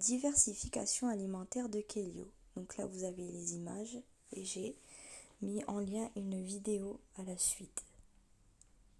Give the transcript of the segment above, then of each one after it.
diversification alimentaire de Kelio. Donc là, vous avez les images et j'ai mis en lien une vidéo à la suite.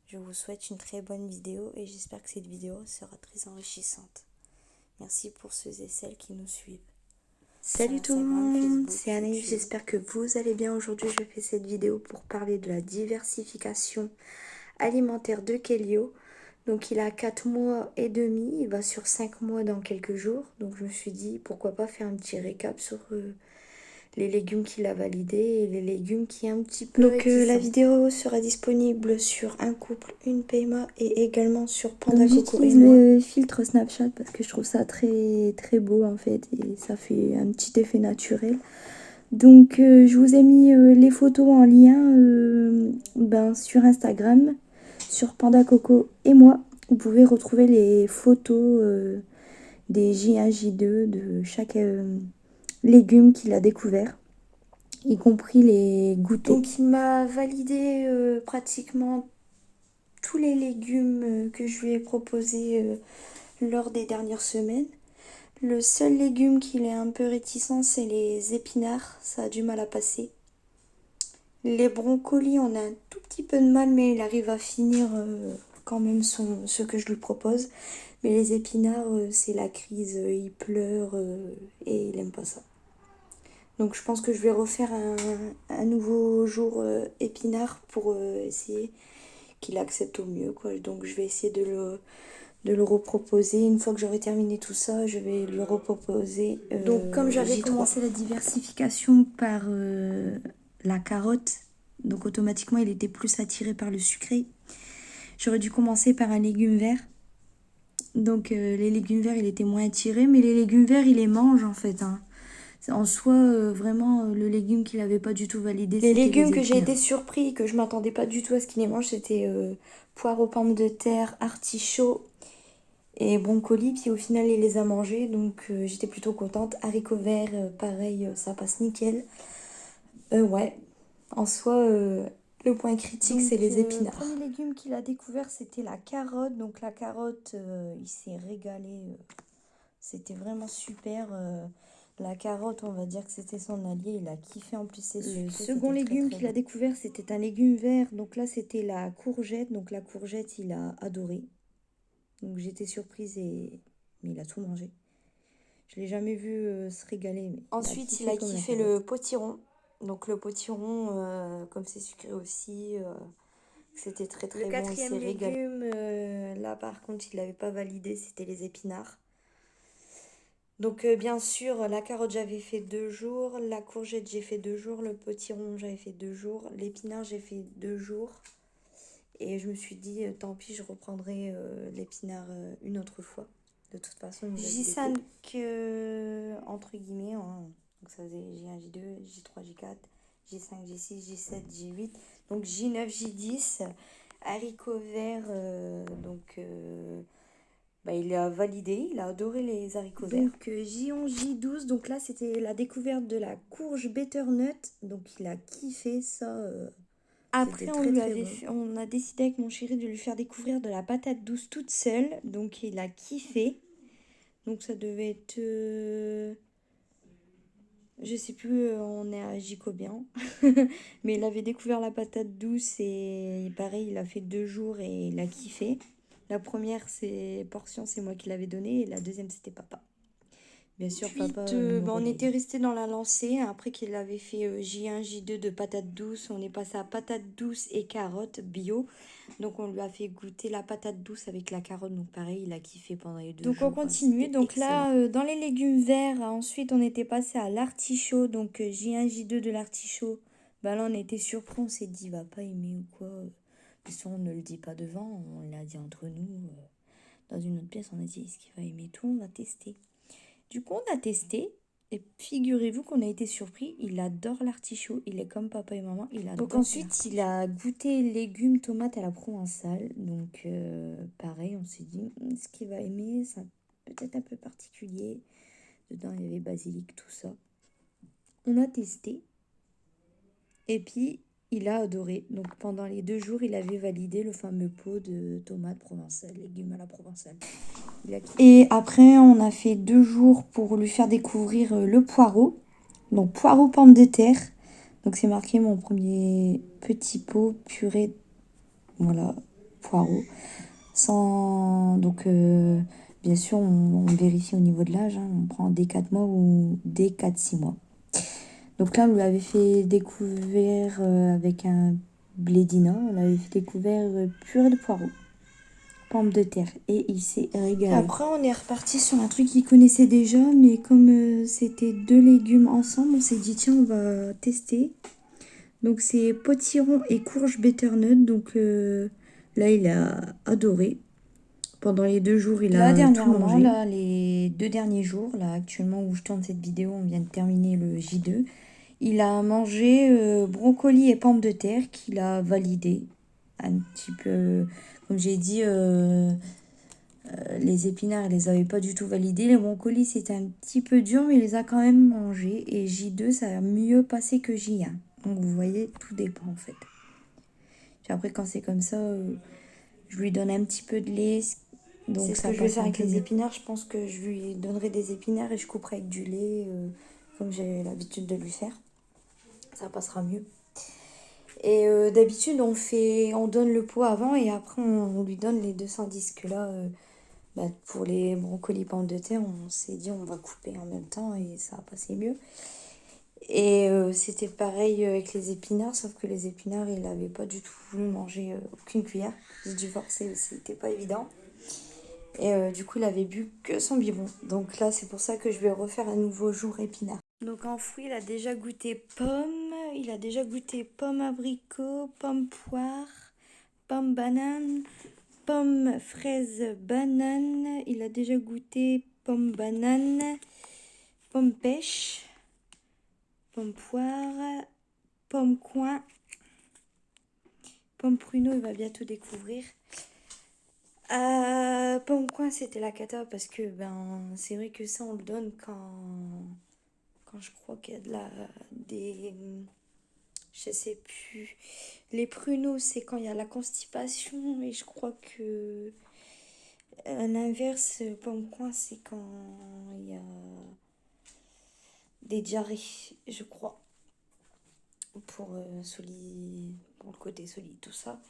Je vous souhaite une très bonne vidéo et j'espère que cette vidéo sera très enrichissante. Merci pour ceux et celles qui nous suivent. Salut tout le monde, c'est Anaïs, j'espère que vous allez bien. Aujourd'hui, je fais cette vidéo pour parler de la diversification alimentaire de Kelio. Donc il a 4 mois et demi, il va sur 5 mois dans quelques jours. Donc je me suis dit pourquoi pas faire un petit récap sur les légumes qu'il a validés et les légumes qui est un petit peu Donc la vidéo sera disponible sur Un Couple, Une PMA et également sur Panda Coco. J'utilise le filtre Snapchat parce que je trouve ça très très beau en fait et ça fait un petit effet naturel. Donc je vous ai mis les photos en lien sur Instagram, sur Panda Coco et moi. Vous pouvez retrouver les photos des J1, J2 de chaque légume qu'il a découvert, y compris les goûters. Donc il m'a validé pratiquement tous les légumes que je lui ai proposés lors des dernières semaines. Le seul légume qu'il est un peu réticent, c'est les épinards. Ça a du mal à passer. Les brocolis, on a un tout petit peu de mal, mais il arrive à finir quand même ce que je lui propose. Mais les épinards, c'est la crise. Il pleure et il n'aime pas ça. Donc je pense que je vais refaire un nouveau jour épinard pour essayer qu'il accepte au mieux, quoi. Donc je vais essayer de le reproposer. Une fois que j'aurai terminé tout ça, je vais le reproposer. Donc comme j'avais commencé la diversification par la carotte, donc automatiquement il était plus attiré par le sucré. J'aurais dû commencer par un légume vert. Donc les légumes verts il était moins attiré, mais les légumes verts il les mange en fait. En soi, vraiment, le légume qu'il n'avait pas du tout validé, c'était les légumes que j'ai été surpris, que je m'attendais pas du tout à ce qu'il les mange, c'était poire aux pommes de terre, artichaut et broncoli. Puis au final, il les a mangés, donc j'étais plutôt contente. Haricots verts, pareil, ça passe nickel. Ouais, en soi, le point critique, c'est les épinards. Le premier légume qu'il a découvert, c'était la carotte. Donc la carotte, il s'est régalé. C'était vraiment super. La carotte, on va dire que c'était son allié. Il a kiffé en plus ses sucrés. Le second légume qu'il a découvert, c'était un légume vert. Donc là, c'était la courgette. Donc la courgette, il a adoré. Donc j'étais surprise mais il a tout mangé. Je l'ai jamais vu se régaler. Mais ensuite, il a kiffé le potiron. Donc le potiron, comme c'est sucré aussi, c'était très très bon. Le quatrième légume, là par contre, il n'avait pas validé, c'était les épinards. Donc bien sûr, la carotte j'avais fait 2 jours, la courgette j'ai fait 2 jours, le potiron j'avais fait 2 jours, l'épinard j'ai fait 2 jours. Et je me suis dit, tant pis, je reprendrai l'épinard une autre fois. De toute façon, J5 entre guillemets, hein. Donc ça faisait J1, J2, J3, J4, J5, J6, J7, J8. Donc J9, J10, haricots verts, il a validé, il a adoré les haricots verts. Donc J11, J12, donc là c'était la découverte de la courge butternut. Donc il a kiffé ça. Après on a décidé avec mon chéri de lui faire découvrir de la patate douce toute seule. Donc il a kiffé. Donc ça devait être... je sais plus, on est à Jicobian. Mais il avait découvert la patate douce et pareil, il a fait 2 jours et il a kiffé. La première portion, c'est moi qui l'avais donnée et la deuxième, c'était papa. Bien sûr, papa. On était resté dans la lancée. Après qu'il avait fait J1, J2 de patates douces, on est passé à patates douces et carottes bio. Donc on lui a fait goûter la patate douce avec la carotte. Donc pareil, il a kiffé pendant les 2 jours. Donc on continue. Donc là, dans les légumes verts, ensuite on était passé à l'artichaut. Donc J1, J2 de l'artichaut. Bah là on était surpris, on s'est dit, il va pas aimer ou quoi. Ça, on ne le dit pas devant, on l'a dit entre nous. Dans une autre pièce, on a dit, est-ce qu'il va aimer tout? On va tester. Du coup, on a testé et figurez-vous qu'on a été surpris. Il adore l'artichaut. Il est comme papa et maman. Il adore. Donc ensuite, il a goûté légumes, tomates à la provençale. Donc pareil, on s'est dit, ce qu'il va aimer, c'est peut-être un peu particulier. Dedans, il y avait basilic, tout ça. On a testé. Et puis, il a adoré. Donc pendant les 2 jours, il avait validé le fameux pot de tomates provençales, légumes à la provençale. Et après, on a fait 2 jours pour lui faire découvrir le poireau. Donc, poireau pomme de terre. Donc, c'est marqué mon premier petit pot purée. Voilà, poireau. Sans... Donc, bien sûr, on vérifie au niveau de l'âge. Hein. On prend dès 4 mois ou dès 4-6 mois. Donc là, on lui avait fait découvert avec un blédina. On l'avait fait découvert purée de poireau. Pomme de terre. Et il s'est régalé. Après, on est reparti sur un truc qu'il connaissait déjà. Mais comme c'était 2 légumes ensemble, on s'est dit, tiens, on va tester. Donc, c'est potiron et courge butternut. Donc, là, il a adoré. Pendant les 2 jours, il a tout mangé. Là, les 2 derniers jours, là, actuellement où je tourne cette vidéo, on vient de terminer le J2. Il a mangé brocoli et pommes de terre qu'il a validé. Un petit peu, comme j'ai dit, les épinards, il les avait pas du tout validés. Les brocolis, c'était un petit peu dur, mais il les a quand même mangés. Et J2, ça a mieux passé que J1. Donc, vous voyez, tout dépend en fait. Puis après, quand c'est comme ça, je lui donne un petit peu de lait. Donc, c'est ce que je vais faire avec les épinards. Je pense que je lui donnerai des épinards et je couperai avec du lait, comme j'ai l'habitude de lui faire. Ça passera mieux. Et d'habitude, on donne le pot avant et après, on lui donne les 210 que là, pour les brocolis pommes de terre, on s'est dit on va couper en même temps et ça a passé mieux. Et c'était pareil avec les épinards, sauf que les épinards, il n'avait pas du tout voulu manger aucune cuillère. J'ai dû forcer, c'était pas évident. Et du coup, il avait bu que son biberon. Donc là, c'est pour ça que je vais refaire un nouveau jour épinard. Donc en fruits, il a déjà goûté pomme, il a déjà goûté pomme abricot, pomme poire, pomme banane, pomme fraise banane. Il a déjà goûté pomme banane, pomme pêche, pomme poire, pomme coin, pomme pruneau, il va bientôt découvrir. Pomme coin, c'était la cata parce que c'est vrai que ça on le donne quand je crois qu'il y a je sais plus. Les pruneaux, c'est quand il y a la constipation et je crois que l'inverse, pomme coin, c'est quand il y a des diarrhées, je crois. Pour le côté solide, tout ça.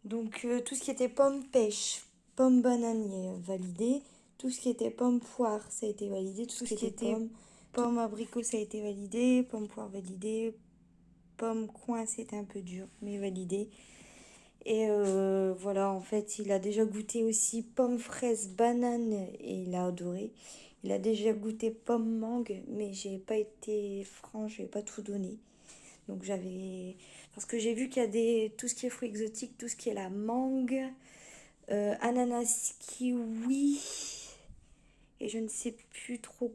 Donc tout ce qui était pomme pêche, pomme banane validé. Tout ce qui était pomme poire, ça a été validé. Tout ce qui était pomme abricot, ça a été validé. Pomme poire validé. Pomme coin, c'était un peu dur, mais validé. Et voilà, en fait, il a déjà goûté aussi pomme fraise banane et il a adoré. Il a déjà goûté pomme mangue, mais j'ai pas été franche, j'ai pas tout donné. Donc parce que j'ai vu qu'il y a tout ce qui est fruits exotiques, tout ce qui est la mangue, ananas, kiwi, et je ne sais plus trop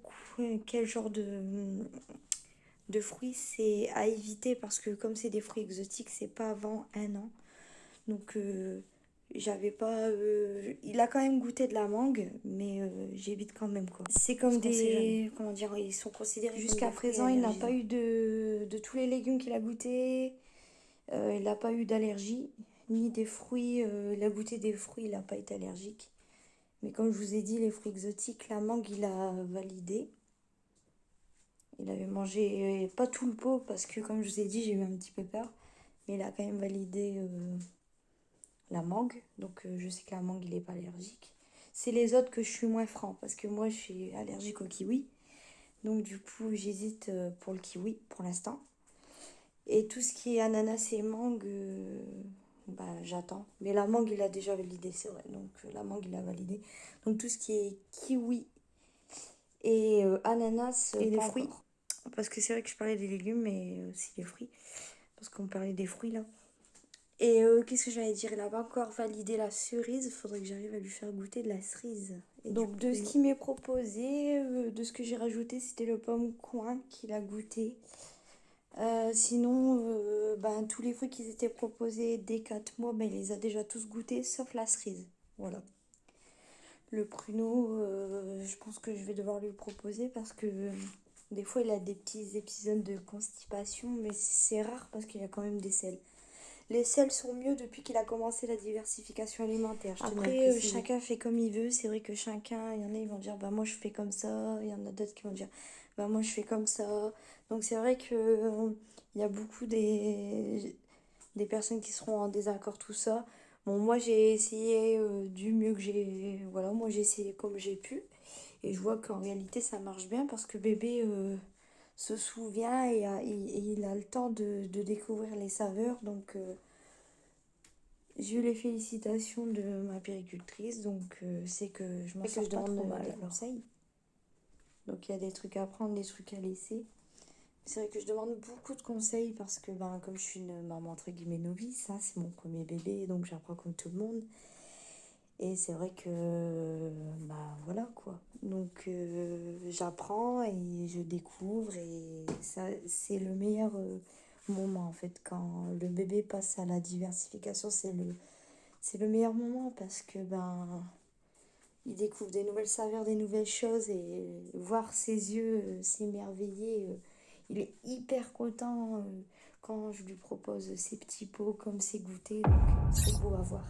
quel genre de fruits c'est à éviter parce que comme c'est des fruits exotiques, c'est pas avant 1 an. Donc j'avais pas... il a quand même goûté de la mangue, mais j'évite quand même quoi. C'est comme comment dire, ils sont considérés jusqu'à présent, il n'a pas eu de tous les légumes qu'il a goûté. Il n'a pas eu d'allergie, ni des fruits. Il a goûté des fruits, il n'a pas été allergique. Mais comme je vous ai dit, les fruits exotiques, la mangue, il a validé. Il avait mangé pas tout le pot parce que, comme je vous ai dit, j'ai eu un petit peu peur. Mais il a quand même validé la mangue. Donc je sais que la mangue, il n'est pas allergique. C'est les autres que je suis moins franc parce que moi, je suis allergique au kiwi. Donc du coup, j'hésite pour le kiwi pour l'instant. Et tout ce qui est ananas et mangue, j'attends. Mais la mangue, il a déjà validé, c'est vrai. Donc la mangue, il a validé. Donc tout ce qui est kiwi et ananas et les fruits. Encore. Parce que c'est vrai que je parlais des légumes, mais aussi des fruits. Parce qu'on parlait des fruits là. Et qu'est-ce que j'allais dire? Il n'a pas encore validé la cerise. Il faudrait que j'arrive à lui faire goûter de la cerise. Et donc de ce qui m'est proposé, de ce que j'ai rajouté, c'était le pomme coin qu'il a goûté. Sinon, tous les fruits qui étaient proposés dès 4 mois, il les a déjà tous goûtés, sauf la cerise. Voilà. Le pruneau, je pense que je vais devoir lui proposer parce que des fois, il a des petits épisodes de constipation, mais c'est rare parce qu'il y a quand même des selles. Les sels sont mieux depuis qu'il a commencé la diversification alimentaire. Je tenais à Après, préciser. chacun fait comme il veut. C'est vrai que chacun, il y en a, ils vont dire, bah moi je fais comme ça. Il y en a d'autres qui vont dire, bah moi je fais comme ça. Donc c'est vrai que il y a beaucoup des personnes qui seront en désaccord, tout ça. Bon, moi j'ai essayé du mieux que j'ai. Voilà, moi j'ai essayé comme j'ai pu. Et je vois qu'en réalité ça marche bien parce que bébé se souvient et il a le temps de découvrir les saveurs. Donc j'ai eu les félicitations de ma péricultrice, donc c'est que je m'en Et que sors je pas demande trop mal des alors. conseils. Donc il y a des trucs à prendre, des trucs à laisser. C'est vrai que je demande beaucoup de conseils parce que ben, comme je suis une maman entre guillemets novice, hein, c'est mon premier bébé, donc j'apprends comme tout le monde. Et c'est vrai que bah voilà quoi. Donc j'apprends et je découvre et ça c'est le meilleur moment en fait quand le bébé passe à la diversification, c'est le meilleur moment parce que ben il découvre des nouvelles saveurs, des nouvelles choses et voir ses yeux s'émerveiller. Il est hyper content quand je lui propose ses petits pots comme ses goûters. Donc c'est beau à voir.